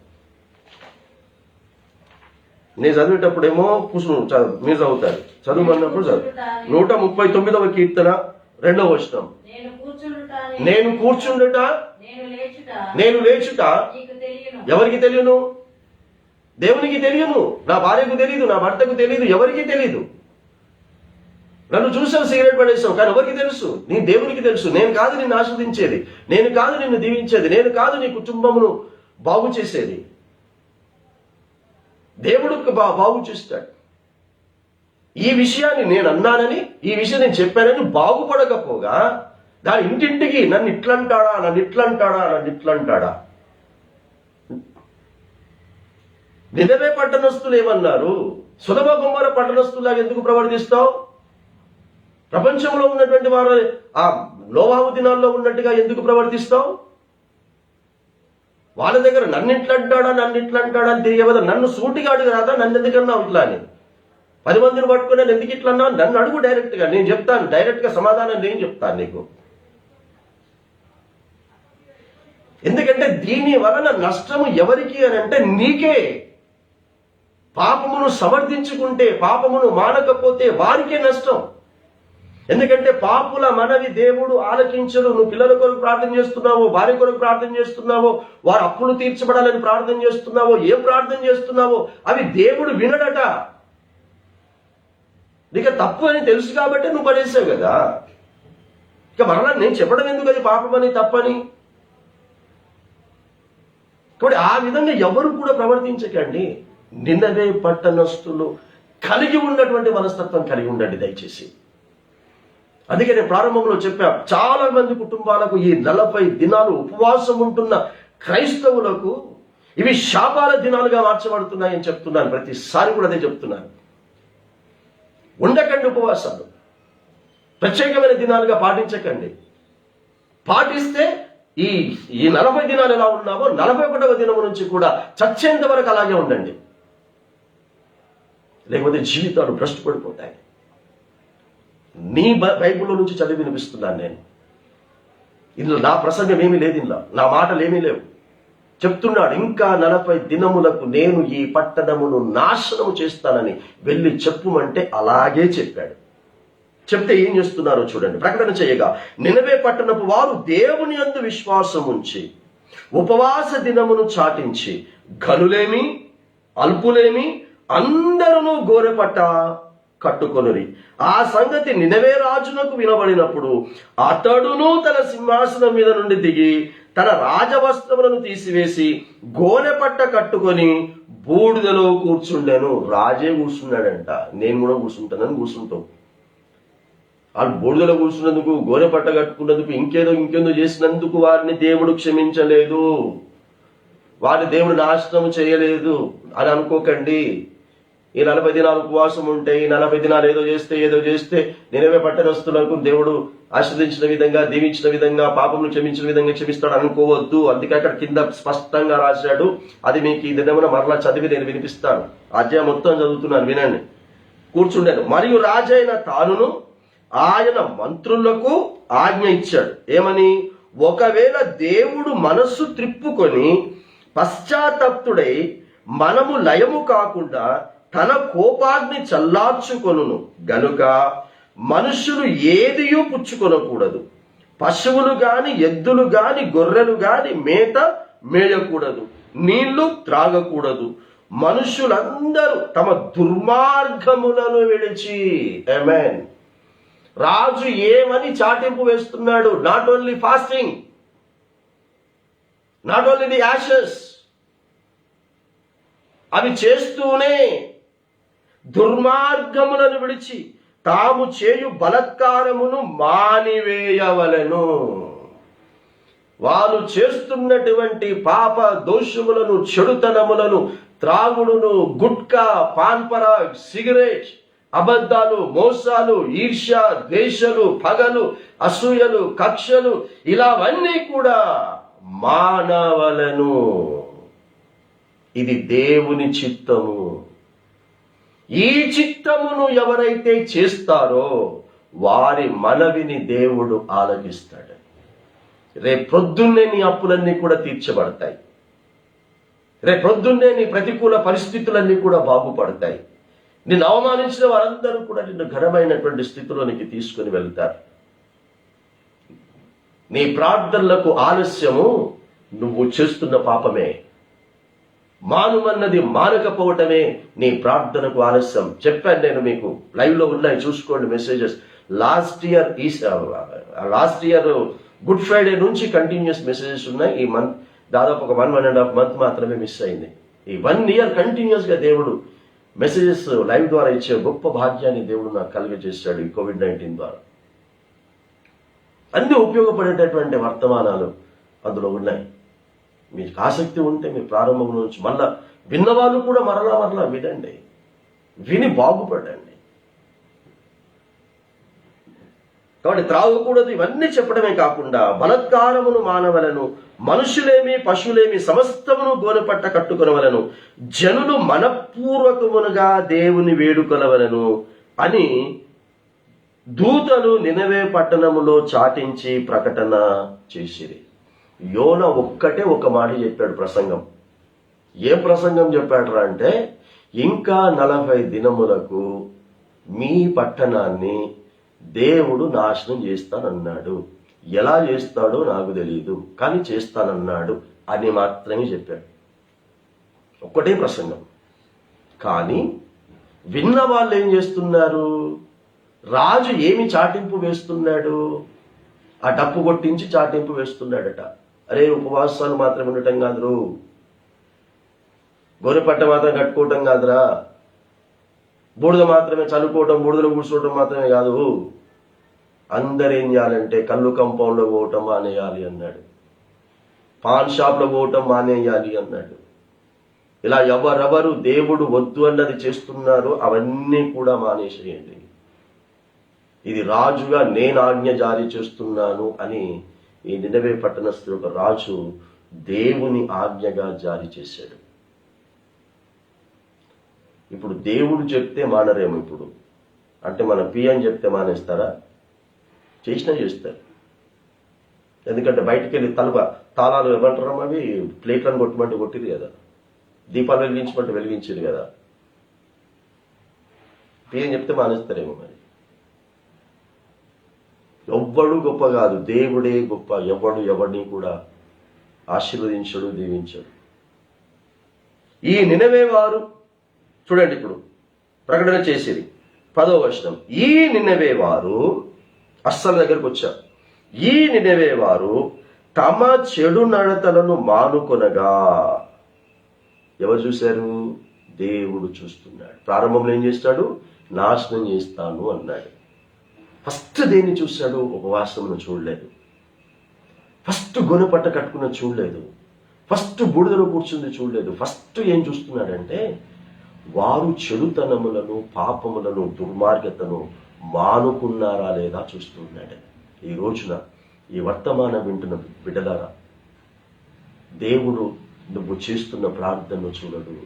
నేను చదివేటప్పుడేమో మీరు చదువుతారు, చదువుమన్నప్పుడు చదువు. 139వ కీర్తన 2వ వచనం, నేను కూర్చుండుట, నేను లేచుట ఎవరికి తెలియను? దేవునికి తెలియను. నా భార్యకు తెలియదు, నా భర్తకు తెలియదు, ఎవరికి తెలియదు. నన్ను చూసావు సిగరెట్ పడేసావు, కానీ ఎవరికి తెలుసు? నీ దేవునికి తెలుసు. నేను కాదు నిన్ను ఆస్వాదించేది, నేను కాదు నిన్ను దీవించేది, నేను కాదు నీ కుటుంబమును బాగు చేసేది. దేవుడు బాగు చేస్తాడు. ఈ విషయాన్ని నేను అన్నానని, ఈ విషయం నేను చెప్పానని బాగుపడకపోగా దాని ఇంటింటికి నన్ను ఇట్లంటాడా, నన్ను ఇట్లంటాడా, నన్ను ఇట్లంటాడా. నినవే పట్టణస్తులు ఏమన్నారు? సొదొమ గొమొర్రా పట్టణస్తులాగా ఎందుకు ప్రవర్తిస్తావు? ప్రపంచంలో ఉన్నటువంటి వారు ఆ నోవాహు దినాల్లో ఉన్నట్టుగా ఎందుకు ప్రవర్తిస్తావు? వాళ్ళ దగ్గర నన్ను ఇట్లంటాడా, నన్ను ఇట్లంటాడా అని తిరిగే కదా. నన్ను సూటిగా అడుగు రాదా, నన్ను ఎందుకన్నా ఇట్లా అని? 10 మందిని పట్టుకుని ఎందుకు ఇట్లా అన్నా? నన్ను అడుగు డైరెక్ట్ గా, నేను చెప్తాను. డైరెక్ట్ గా సమాధానం నేను చెప్తాను నీకు. ఎందుకంటే దీని వలన నష్టము ఎవరికి అని అంటే నీకే. పాపమును సమర్థించుకుంటే, పాపమును మానకపోతే వారికే నష్టం. ఎందుకంటే పాపుల మనవి దేవుడు ఆలకించడు. నువ్వు పిల్లల కొరకు ప్రార్థన చేస్తున్నావో, భార్య కొరకు ప్రార్థన చేస్తున్నావో, వారు అప్పులు తీర్చబడాలని ప్రార్థన చేస్తున్నావో, ఏం ప్రార్థన చేస్తున్నావో అవి దేవుడు వినడట. నీకు తప్పు అని తెలుసు కాబట్టి నువ్వు పడేసావు కదా. ఇక మరలా నేను చెప్పడం ఎందుకు అది పాపమని, తప్పని? కాబట్టి ఆ విధంగా ఎవరు కూడా ప్రవర్తించకండి. నినవే పట్టణస్తులు కలిగి ఉన్నటువంటి మనస్తత్వం కలిగి ఉండండి దయచేసి. అందుకే నేను ప్రారంభంలో చెప్పా, చాలా మంది కుటుంబాలకు ఈ 40 దినాలు ఉపవాసం ఉంటున్న క్రైస్తవులకు ఇవి శాపాల దినాలుగా మార్చబడుతున్నాయని చెప్తున్నాను. ప్రతిసారి కూడా అదే చెప్తున్నాను. ఉండకండి ఉపవాసాలు, ప్రత్యేకమైన దినాలుగా పాటించకండి. పాటిస్తే ఈ 40 దినాలు ఎలా ఉన్నామో 41వ దినము నుంచి కూడా చచ్చేంత వరకు అలాగే ఉండండి. లేకపోతే జీవితాలు భ్రష్టు పడిపోతాయి. నీ బైబిల్లో నుంచి చదివి వినిపిస్తున్నాను నేను. ఇందులో నా ప్రసంగం ఏమీ లేదు, ఇందులో నా మాటలు ఏమీ లేవు. చెప్తున్నాడు, ఇంకా 40 దినములకు నేను ఈ పట్టణమును నాశనము చేస్తానని వెళ్ళి చెప్పుమంటే అలాగే చెప్పాడు. చెప్తే ఏం చేస్తున్నారో చూడండి. ప్రకటన చేయగా నినవే పట్టణపు వారు దేవుని యందు విశ్వాసం ఉంచి ఉపవాస దినమును చాటించి ఘనులేమి అల్పులేమి అందరూ గోరెపట్ట కట్టుకొనిరి. ఆ సంగతి నినవే రాజునకు వినబడినప్పుడు అతడును తన సింహాసనం మీద నుండి దిగి తన రాజవస్త్రములను తీసివేసి గోనెపట్ట కట్టుకొని బూడిదలో కూర్చుండెను. రాజే కూర్చున్నాడంట. నేను కూడా కూర్చుంటానని కూర్చుంటాం. వాళ్ళు బూడిదలో కూర్చున్నందుకు, గోనెపట్ట కట్టుకున్నందుకు, ఇంకేదో చేసినందుకు వారిని దేవుడు క్షమించలేదు, వారిని దేవుడు నాశనం చేయలేదు అని అనుకోకండి. ఈ 40 దినాలు ఉపవాసం ఉంటే, ఈ 40 దినాలు ఏదో చేస్తే నినవే పట్టణస్తులకు దేవుడు ఆశీర్వదించిన విధంగా, దీవించిన విధంగా, పాపమును క్షమించిన విధంగా క్షమిస్తాడు అనుకోవద్దు. అందుకే అక్కడ కింద స్పష్టంగా రాశాడు. అది మీకు ఈ దినమున మరలా చదివి నేను వినిపిస్తాను. అధ్యాయం మొత్తం చదువుతున్నాను, వినండి. కూర్చుండాను. మరియు రాజైన తానును ఆయన మంత్రులకు ఆజ్ఞ ఇచ్చాడు. ఏమని? ఒకవేళ దేవుడు మనస్సు త్రిప్పుకొని పశ్చాత్తప్తుడై మనము లయము కాకుండా తన కోపాగ్ని చల్లార్చుకొనును గనుక మనుషులు ఏదియూ పుచ్చుకొనకూడదు, పశువులు గాని ఎద్దులు గాని గొర్రెలు గాని మేత మేయకూడదు, నీళ్లు త్రాగకూడదు. మనుషులందరూ తమ దుర్మార్గములను విడిచి. ఆమేన్. రాజు ఏమని చాటింపు వేస్తున్నాడు? Not only fasting, not only the Ashes, అవి చేస్తూనే దుర్మార్గములను విడిచి తాము చేయు బలత్కారమును మానివేయవలెను. వారు చేస్తున్నటువంటి పాప దోషములను, చెడుతనములను, త్రాగుడును, గుట్కా, పాన్పరా, సిగరెట్, అబద్ధాలు, మోసాలు, ఈర్ష్య, ద్వేషలు, పగలు, అసూయలు, కక్షలు, ఇలావన్నీ కూడా మానవలను. ఇది దేవుని చిత్తము. ఈ చిత్తమును ఎవరైతే చేస్తారో వారి మనవిని దేవుడు ఆలకిస్తాడు. రేపొద్దున్నే నీ అప్పులన్నీ కూడా తీర్చబడతాయి. రేపొద్దున్నే నీ ప్రతికూల పరిస్థితులన్నీ కూడా బాగుపడతాయి. నిన్ను అవమానించిన వారందరూ కూడా నిన్ను ఘనమైనటువంటి స్థితిలోనికి తీసుకుని వెళ్తారు. నీ ప్రార్థనలకు ఆలస్యము నువ్వు చేస్తున్న పాపమే. మానుమన్నది మానకపోవటమే నీ ప్రార్థనకు ఆలస్యం. చెప్పాను నేను మీకు, లైవ్ లో ఉన్నాయి, చూసుకోండి messages. Last year good Friday నుంచి కంటిన్యూస్ మెసేజెస్ ఉన్నాయి. ఈ మంత్ దాదాపు ఒక 1.5 మంత్ మాత్రమే మిస్ అయింది. ఈ 1 ఇయర్ కంటిన్యూస్ గా దేవుడు మెసేజెస్ లైవ్ ద్వారా ఇచ్చే గొప్ప భాగ్యాన్ని దేవుడు నాకు కలుగజేశాడు ఈ COVID-19 ద్వారా. అన్ని ఉపయోగపడేటటువంటి వర్తమానాలు అందులో ఉన్నాయి. మీకు ఆసక్తి ఉంటే మీ ప్రారంభం నుంచి మళ్ళా విన్నవాళ్ళు కూడా మరలా వినండి, విని బాగుపడండి. కాబట్టి త్రాగకూడదు ఇవన్నీ చెప్పడమే కాకుండా బలత్కారమును మానవలను, మనుషులేమి పశువులేమి సమస్తమును గోనెపట్ట కట్టుకొనవలను, జనులు మనపూర్వకమునుగా దేవుని వేడుకొనవలను అని దూతలు నినవే పట్టణములో చాటించి ప్రకటన చేసిరి. యోన ఒక్కటే ఒక మాట చెప్పాడు ప్రసంగం. ఏ ప్రసంగం చెప్పాడురా అంటే, ఇంకా 40 దినములకు మీ పట్టణాన్ని దేవుడు నాశనం చేస్తానన్నాడు. ఎలా చేస్తాడో నాకు తెలియదు, కానీ చేస్తానన్నాడు అని మాత్రమే చెప్పాడు. ఒక్కటే ప్రసంగం. కానీ విన్న వాళ్ళు ఏం చేస్తున్నారు? రాజు ఏమి చాటింపు వేస్తున్నాడు? ఆ డప్పు కొట్టించి చాటింపు వేస్తున్నాడట. అరే, ఉపవాసాలు మాత్రం ఉండటం కాదురు, గొర్రెపట్ట మాత్రం కట్టుకోవటం కాదురా, బూడిద మాత్రమే చల్లుకోవటం, బూడిదలో కూర్చోవటం మాత్రమే కాదు, అందరేం చేయాలంటే కళ్ళు కంపౌండ్లో పోవటం మానేయాలి అన్నాడు, పాన్ షాప్లో పోవటం మానేయాలి అన్నాడు. ఇలా ఎవరెవరు దేవుడు వద్దు అన్నది చేస్తున్నారో అవన్నీ కూడా మానేసేయండి. ఇది రాజుగా నేను ఆజ్ఞ జారీ చేస్తున్నాను అని ఈ నినవే పట్టణస్థుడు ఒక రాజు దేవుని ఆజ్ఞగా జారీ చేశాడు. ఇప్పుడు దేవుడు చెప్తే మానరేమో. ఇప్పుడు అంటే మన పిఎం చెప్తే మానేస్తారా? చేసినా చేస్తారు. ఎందుకంటే బయటికి వెళ్ళి తాళాలు ఏమంటారు, అవి ప్లేట్లను కొట్టమంటే కొట్టిరు కదా, దీపాలు వెలిగించమంటే వెలిగించారు కదా. పిఎం చెప్తే మానేస్తారేమో. మరి ఎవ్వడు గొప్ప కాదు, దేవుడే గొప్ప. ఎవడిని కూడా ఆశీర్వదించడు, దీవించడు. ఈ నినవే వారు చూడండి, ఇప్పుడు ప్రకటన చేసేది 10వ వచనం. ఈ నినవే వారు అస్సలు దగ్గరకు వచ్చారు. ఈ నినవే వారు తమ చెడు నడతలను మానుకొనగా. ఎవరు చూశారు? దేవుడు చూస్తున్నాడు. ప్రారంభంలో ఏం చేస్తాడు? నాశనం చేస్తాను అన్నాడు. ఫస్ట్ దేన్ని చూశాడు? ఉపవాసమును చూడలేదు. ఫస్ట్ గొనపట్ట కట్టుకున్న చూడలేదు. ఫస్ట్ బూడిదలో కూర్చుంది చూడలేదు. ఫస్ట్ ఏం చూస్తున్నాడంటే, వారు చెడుతనములను, పాపములను, దుర్మార్గతను మానుకున్నారా లేదా చూస్తున్నాడు. ఈ రోజున ఈ వర్తమానం వింటున్న బిడ్డలారా, దేవుడు నువ్వు చేస్తున్న ప్రార్థనను చూడడు,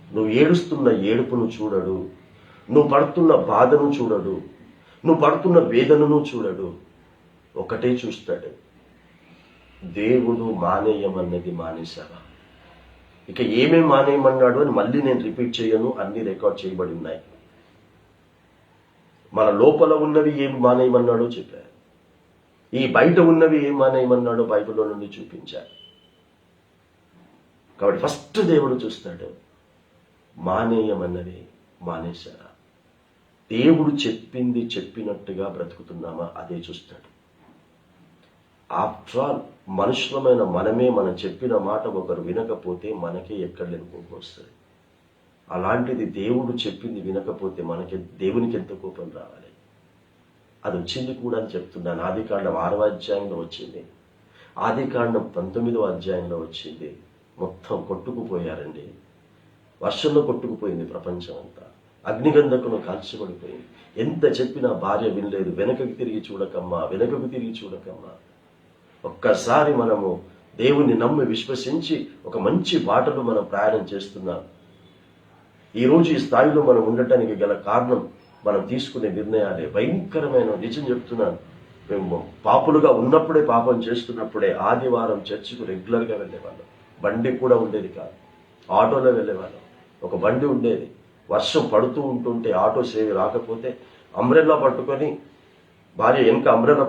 నువ్వు ఏడుస్తున్న ఏడుపును చూడడు, నువ్వు పడుతున్న బాధను చూడడు, నువ్వు పడుతున్న వేదనను చూడడు, ఒకటే చూస్తాడు, దేవుడు మానేయమన్నది మానేశావా? ఇక ఏమేం మానేయమన్నాడు అని మళ్ళీ నేను రిపీట్ చేయను, అన్ని రికార్డ్ చేయబడి ఉన్నాయి. మన లోపల ఉన్నవి ఏం మానేయమన్నాడో చెప్పారు, ఈ బయట ఉన్నవి ఏం మానేయమన్నాడో బైబిల్లో నుండి చూపించారు. కాబట్టి ఫస్ట్ దేవుడు చూస్తాడు, మానేయమన్నది మానేశారా? దేవుడు చెప్పింది చెప్పినట్టుగా బ్రతుకుతున్నామా? అదే చూస్తాడు. ఆఫ్టర్ ఆల్ మనుషులమైన మనమే మనం చెప్పిన మాట ఒకరు వినకపోతే మనకే ఎక్కడ లేని కోపం వస్తుంది. అలాంటిది దేవుడు చెప్పింది వినకపోతే దేవునికి ఎంత కోపం రావాలి? అది వచ్చింది కూడా అని చెప్తున్నాను. ఆదికాండం 6వ అధ్యాయంలో వచ్చింది, ఆదికాండం 19వ అధ్యాయంలో వచ్చింది. మొత్తం కొట్టుకుపోయారండి, వర్షంలో కొట్టుకుపోయింది ప్రపంచం అంతా, అగ్నిగంధకును కాల్చబడిపోయింది. ఎంత చెప్పినా భార్య వినలేదు. వెనకకు తిరిగి చూడకమ్మా, వెనకకు తిరిగి చూడకమ్మా. ఒక్కసారి మనము దేవుని నమ్మి విశ్వసించి ఒక మంచి బాటలో మనం ప్రయాణం చేస్తున్నాం. ఈరోజు ఈ స్థాయిలో మనం ఉండటానికి గల కారణం మనం తీసుకునే నిర్ణయాలే. భయంకరమైన నిజం చెప్తున్నాను, మేము పాపులుగా ఉన్నప్పుడే, పాపం చేస్తున్నప్పుడే ఆదివారం చర్చికు రెగ్యులర్గా వెళ్ళేవాళ్ళం. బండి కూడా ఉండేది కాదు, ఆటోలో వెళ్ళేవాళ్ళం. ఒక బండి ఉండేది, వర్షం పడుతూ ఉంటుంటే ఆటో సేవి రాకపోతే అంబ్రెల్లా పట్టుకొని, భార్య వెనక అంబ్రెల్లా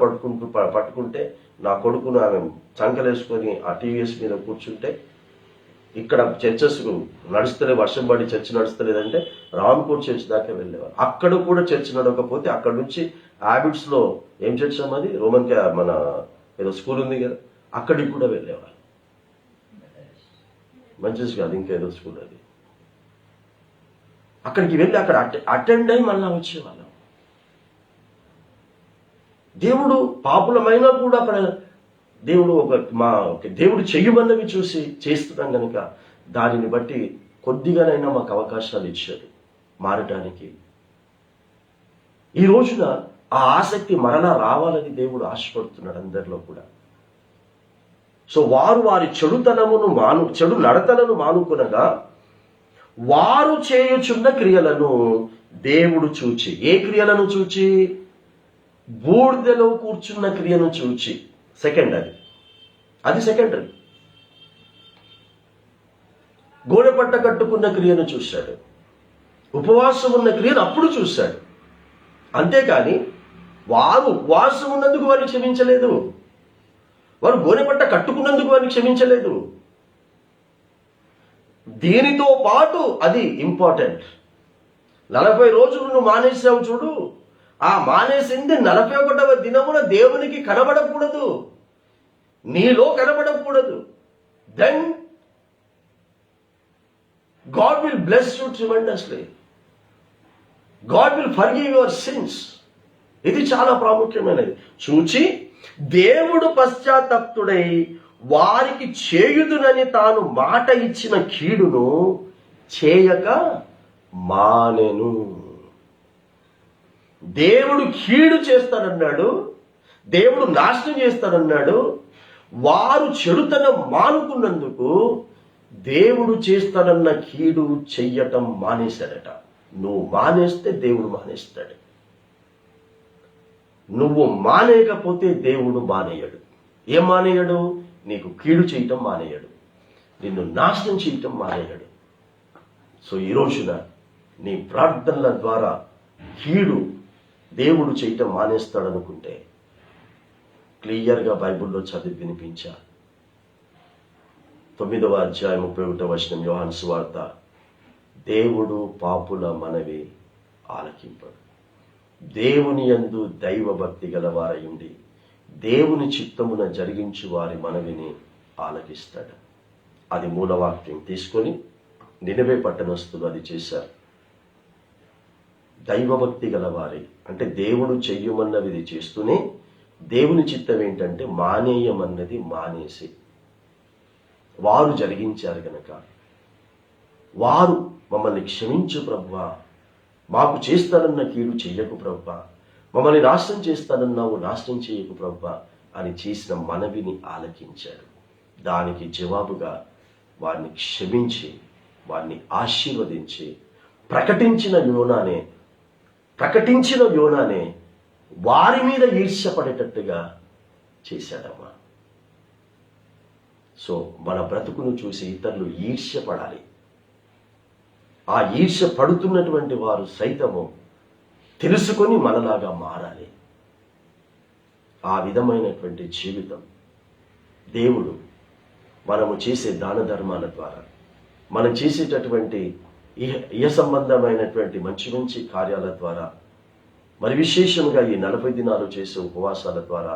పట్టుకుంటే నా కొడుకును ఆమె చంకలేసుకొని ఆ టీవీఎస్ మీద కూర్చుంటే, ఇక్కడ చర్చెస్ నడుస్తలే, వర్షం పడి చర్చ్ నడుస్తలేదంటే రామ్కోట్ చర్చ్ దాకా వెళ్ళేవారు. అక్కడ కూడా చర్చ్ నడవకపోతే అక్కడ నుంచి హ్యాబిట్స్ లో ఏం చర్చ్ అన్నది, రోమన్ మన ఏదో స్కూల్ ఉంది కదా, అక్కడికి కూడా వెళ్ళేవారు. మంచిది కాదు, ఇంకేదో స్కూల్ అది. అక్కడికి వెళ్ళి అక్కడ అటెండ్ అయి మళ్ళా వచ్చేవాళ్ళం. దేవుడు పాపులమైనా కూడా దేవుడు దేవుడు చెయ్యమన్నవి చూసి చేస్తున్నాం కనుక దానిని బట్టి కొద్దిగానైనా మాకు అవకాశాలు ఇచ్చాడు మారటానికి. ఈ రోజున ఆ ఆసక్తి మరలా రావాలని దేవుడు ఆశపడుతున్నాడు అందరిలో కూడా. సో వారు వారి చెడు నడతలను మానుకొనగా వారు చేయుచున్న క్రియలను దేవుడు చూచి, ఏ క్రియలను చూచి? బూడిదలో కూర్చున్న క్రియను చూచి. సెకండ్, అది సెకండరీ. గోడపట్ట కట్టుకున్న క్రియను చూశాడు, ఉపవాసం ఉన్న క్రియను అప్పుడు చూశాడు. అంతేకాని వారు ఉపవాసం ఉన్నందుకు వారిని క్షమించలేదు, వారు గోనెపట్ట కట్టుకున్నందుకు వారిని క్షమించలేదు. దీనితో పాటు అది ఇంపార్టెంట్. 40 రోజులు నువ్వు మానేసావు చూడు, ఆ మానేసింది 41వ దినమున దేవునికి కనబడకూడదు, నీలో కనబడకూడదు. Then God will bless you tremendously. God will forgive your sins. ఇది చాలా ప్రాముఖ్యమైనది. చూచి దేవుడు పశ్చాత్తప్తుడై వారికి చేయుదునని తాను మాట ఇచ్చిన కీడును చేయక మానెను. దేవుడు కీడు చేస్తాడన్నాడు, దేవుడు నాశనం చేస్తాడన్నాడు. వారు చెడుతనం మానుకున్నందుకు దేవుడు చేస్తాడన్న కీడు చెయ్యటం మానేశాడట. నువ్వు మానేస్తే దేవుడు మానేస్తాడు, నువ్వు మానేయకపోతే దేవుడు మానేయడు. ఏం మానేయడు? నీకు కీడు చేయటం మానేయడు, నిన్ను నాశనం చేయటం మానేయడు. సో ఈ రోజున నీ ప్రార్థనల ద్వారా కీడు దేవుడు చేయటం మానేస్తాడనుకుంటే క్లియర్గా బైబిల్లో చదివి వినిపించా. 9వ అధ్యాయం 31వ వచనం యోహాను సువార్త, దేవుడు పాపుల మనవి ఆలకింపడు, దేవుని యందు దైవ భక్తి గలవారయుండి దేవుని చిత్తమున జరిగించు వారి మనవిని ఆలకిస్తాడు. అది మూలవాక్యం తీసుకొని నినవే పట్టణస్తులు అది చేశారు. దైవభక్తి గలవారి అంటే దేవుడు చెయ్యమన్నది చేస్తూనే దేవుని చిత్తం ఏంటంటే మానేయమన్నది మానేసి వారు జరిగించారు గనక, వారు మమ్మల్ని క్షమించు ప్రభువా, మాకు చేస్తానన్న కీడు చెయ్యకు ప్రభువా, మమ్మల్ని నాశనం చేస్తానన్నావు నాశనం చేయకు ప్రభువా అని చేసిన మనవిని ఆలకించాడు. దానికి జవాబుగా వారిని క్షమించి వారిని ఆశీర్వదించి ప్రకటించిన యోనానే వారి మీద ఈర్ష్యపడేటట్టుగా చేశాడమ్మా. సో మన బ్రతుకును చూసి ఇతరులు ఈర్ష్యపడాలి. ఆ ఈర్ష్య పడుతున్నటువంటి వారు సైతము తెలుసుకొని మనలాగా మారాలి. ఆ విధమైనటువంటి జీవితం దేవుడు మనము చేసే దాన ధర్మాల ద్వారా, మనం చేసేటటువంటి ఇహ సంబంధమైనటువంటి మంచి మంచి కార్యాల ద్వారా, మరి విశేషంగా ఈ 40 దినాలు చేసే ఉపవాసాల ద్వారా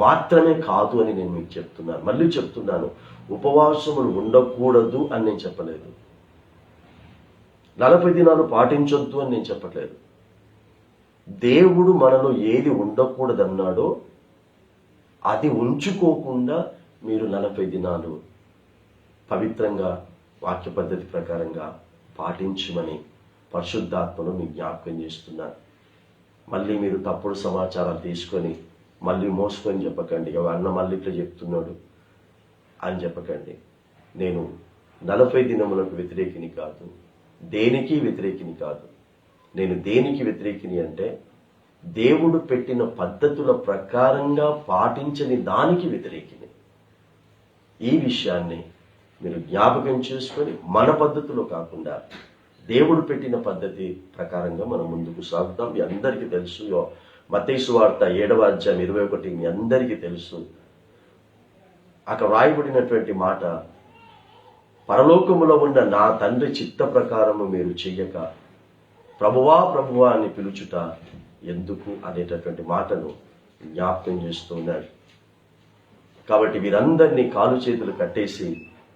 మాత్రమే కాదు అని నేను మీకు చెప్తున్నాను. మళ్ళీ చెప్తున్నాను, ఉపవాసములు ఉండకూడదు అని నేను చెప్పలేదు. 40 దినాలు పాటించొద్దు అని నేను చెప్పట్లేదు. దేవుడు మనలో ఏది ఉండకూడదన్నాడో అది ఉంచుకోకుండా మీరు 40 దినాలు పవిత్రంగా వాక్య పద్ధతి ప్రకారంగా పాటించమని పరిశుద్ధాత్మను మీ జ్ఞాపకం చేస్తున్నారు. మళ్ళీ మీరు తప్పుడు సమాచారాలు తీసుకొని మళ్ళీ మోసుకొని చెప్పకండి, అన్న మళ్ళీ ఇట్లా చెప్తున్నాడు అని చెప్పకండి. నేను 40 దినములకు వ్యతిరేకిని కాదు, దేనికి వ్యతిరేకిని కాదు. నేను దేనికి వ్యతిరేకిని అంటే దేవుడు పెట్టిన పద్ధతుల ప్రకారంగా పాటించని దానికి వ్యతిరేకిని. ఈ విషయాన్ని మీరు జ్ఞాపకం చేసుకొని మన పద్ధతిలో కాకుండా దేవుడు పెట్టిన పద్ధతి ప్రకారంగా మనం ముందుకు సాగుతాం. మీ అందరికీ తెలుసు, మత్తయి సువార్త 7వ అధ్యాయం 21 మీ అందరికీ తెలుసు. అక్కడ రాయబడినటువంటి మాట, పరలోకములో ఉన్న నా తండ్రి చిత్త ప్రకారము మీరు చెయ్యక ప్రభువా ప్రభువా అని పిలుచుట ఎందుకు అనేటటువంటి మాటను జ్ఞాపకం చేస్తున్నాడు. కాబట్టి వీరందరినీ కాలు చేతులు కట్టేసి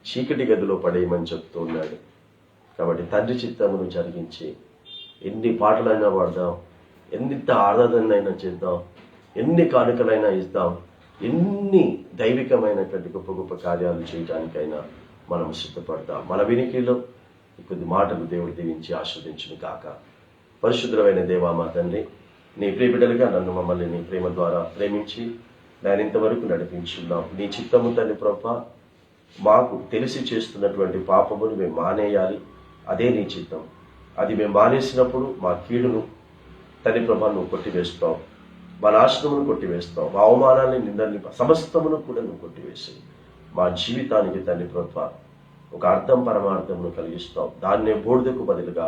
చీకటి గదిలో పడేయమని చెప్తూ ఉన్నాడు. కాబట్టి తండ్రి చిత్తమును జరిగించి ఎన్ని పాటలైనా పాడదాం, ఎంత ఆరాధనైనా చేద్దాం, ఎన్ని కానుకలైనా ఇద్దాం, ఎన్ని దైవికమైనటువంటి గొప్ప గొప్ప కార్యాలు చేయడానికైనా మనం సిద్ధపడతాం. మన వినికిలో కొద్ది మాటలు దేవుడు దీవించి ఆస్వాదించును కాక. పరిశుద్ధమైన దేవా మా తండ్రి, నీ ప్రియ బిడ్డలుగా నన్ను మమ్మల్ని నీ ప్రేమ ద్వారా ప్రేమించి నేను ఇంతవరకు నడిపించున్నాం. నీ చిత్తము తండ్రి ప్రభా, మాకు తెలిసి చేస్తున్నటువంటి పాపమును మేము మానేయాలి, అదే నీ చిత్తం. అది మేము మానేసినప్పుడు మా కీడును తండ్రి ప్రభా నువ్వు కొట్టివేస్తావు, మా నాశనమును కొట్టివేస్తావు, మా అవమానాన్ని నిందల్ని సమస్తమును కూడా నువ్వు కొట్టివేసి మా జీవితానికి తండ్రి ప్రభా ఒక అర్థం పరమార్థమును కలిగిస్తావు. దాన్నే బూడిదకు బదులుగా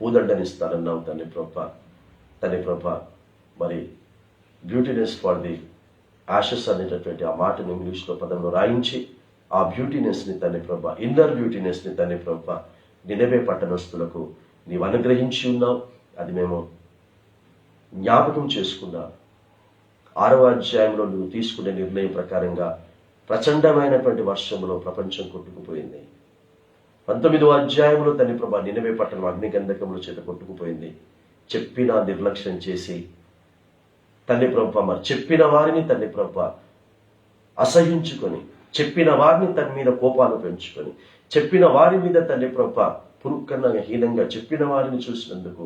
పూదండనిస్తానన్నావు తండ్రి ప్రభా. తండ్రి ప్రభా, మరి బ్యూటీనెస్ ఫర్ ది యాషెస్ అనేటటువంటి ఆ మాటను ఇంగ్లీష్లో పదంలో రాయించి ఆ బ్యూటీనెస్ని తండ్రి ప్రభా, ఇన్నర్ బ్యూటీనెస్ని తండ్రి ప్రభా నినవే పట్టణస్తులకు నీవు అనుగ్రహించి ఉన్నావు. అది మేము జ్ఞాపకం చేసుకున్నా. 6వ అధ్యాయంలో నువ్వు తీసుకునే నిర్ణయం ప్రకారంగా ప్రచండమైనటువంటి వర్షంలో ప్రపంచం కొట్టుకుపోయింది. 19వ అధ్యాయంలో తండ్రి ప్రభా నినవే పట్టణం అగ్నిగంధకముల చేత కొట్టుకుపోయింది. చెప్పినా నిర్లక్ష్యం చేసి తండ్రి ప్రభా, మరి చెప్పిన వారిని తండ్రి ప్రభా అసహించుకొని, చెప్పిన వారిని తన మీద కోపాలు పెంచుకొని, చెప్పిన వారి మీద తండ్రి ప్రభా పురుక్కన్నగా హీనంగా చెప్పిన వారిని చూసినందుకు,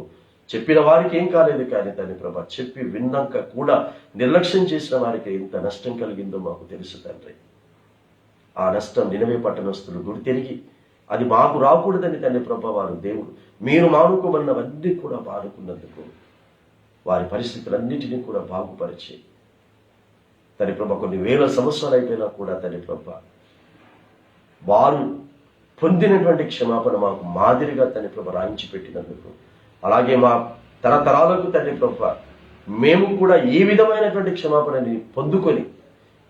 చెప్పిన వారికి ఏం కాలేదు కానీ తండ్రి ప్రభా చెప్పి విన్నాక కూడా నిర్లక్ష్యం చేసిన వారికి ఎంత నష్టం కలిగిందో మాకు తెలుసు తండ్రి. ఆ నష్టం నినవే పట్టణస్తులు గురి తిరిగి అది మాకు రాకూడదని తండ్రి ప్రభా వారు దేవుడు మీరు మానుకోమన్నవన్నీ కూడా మానుకున్నందుకు వారి పరిస్థితులన్నిటినీ కూడా బాగుపరిచి తండ్రి ప్రభా కొన్ని వేల సంవత్సరాలు అయిపోయినా కూడా తండ్రి ప్రభా వారు పొందినటువంటి క్షమాపణ మాకు మాదిరిగా తండ్రి ప్రభా రాయించి పెట్టినందుకు, అలాగే మా తరతరాలకు తండ్రి ప్రభా మేము కూడా ఈ విధమైనటువంటి క్షమాపణని పొందుకొని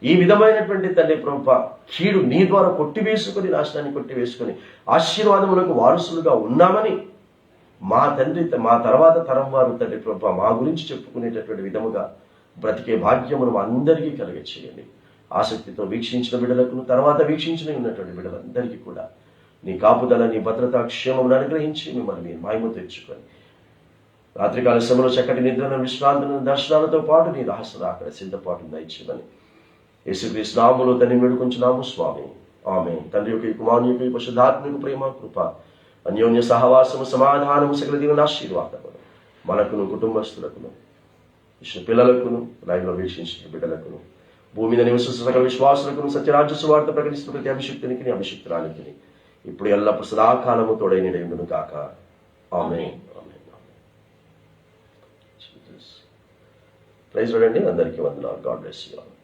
ఈ విధమైనటువంటి తండ్రి ప్రభా కీడు నీ ద్వారా కొట్టివేసుకొని, నాశనాన్ని కొట్టివేసుకొని ఆశీర్వాదములకు వారసులుగా ఉన్నామని మా తండ్రి మా తర్వాత తరం వారు తండ్రి ప్రభా మా గురించి చెప్పుకునేటటువంటి విధముగా బ్రతికే భాగ్యమును అందరికీ కలిగచేయండి. ఆసక్తితో వీక్షించిన బిడ్డలకు, తర్వాత వీక్షించిన ఉన్నటువంటి బిడ్డలందరికీ కూడా నీ కాపుదల, నీ భద్రతా క్షేమమును అనుగ్రహించి మిమ్మల్ని మీరు మహిమ తెచ్చుకొని రాత్రికాల సమయంలో చక్కటి నిద్రను, విశ్రాంతులను, దర్శనాలతో పాటు నీ రహస్య అక్కడ సిద్ధపాటును దయచేయమని యేసుక్రీస్తు నామములో తండ్రి వేడుకొంచున్నాము స్వామి. ఆమేన్. తండ్రి యొక్క కుమారుని యొక్క పరిశుద్ధాత్మక ప్రేమ, కృప, అన్యోన్య సహవాసము, సమాధానము, సకల దీవెన ఆశీర్వాదములు మనకును, కుటుంబస్తులకును, ఇష్ట పిల్లలకును, లైవ్లో వీక్షించిన బిడ్డలకును, భూమి మీద నివసిస్తున్న సకల విశ్వాసులకును, సత్యరాజ్య సువార్త ప్రకటిస్తున్న ప్రతి అభిషిక్తునికి, అభిషిక్తురానికి ఇప్పుడు ఎల్లప్పుడు సదాకాలము తోడైన ఉండును కాక. ఆమేన్. ప్రైజ్ చూడండి. అందరికీ వందనాలు. God bless you all.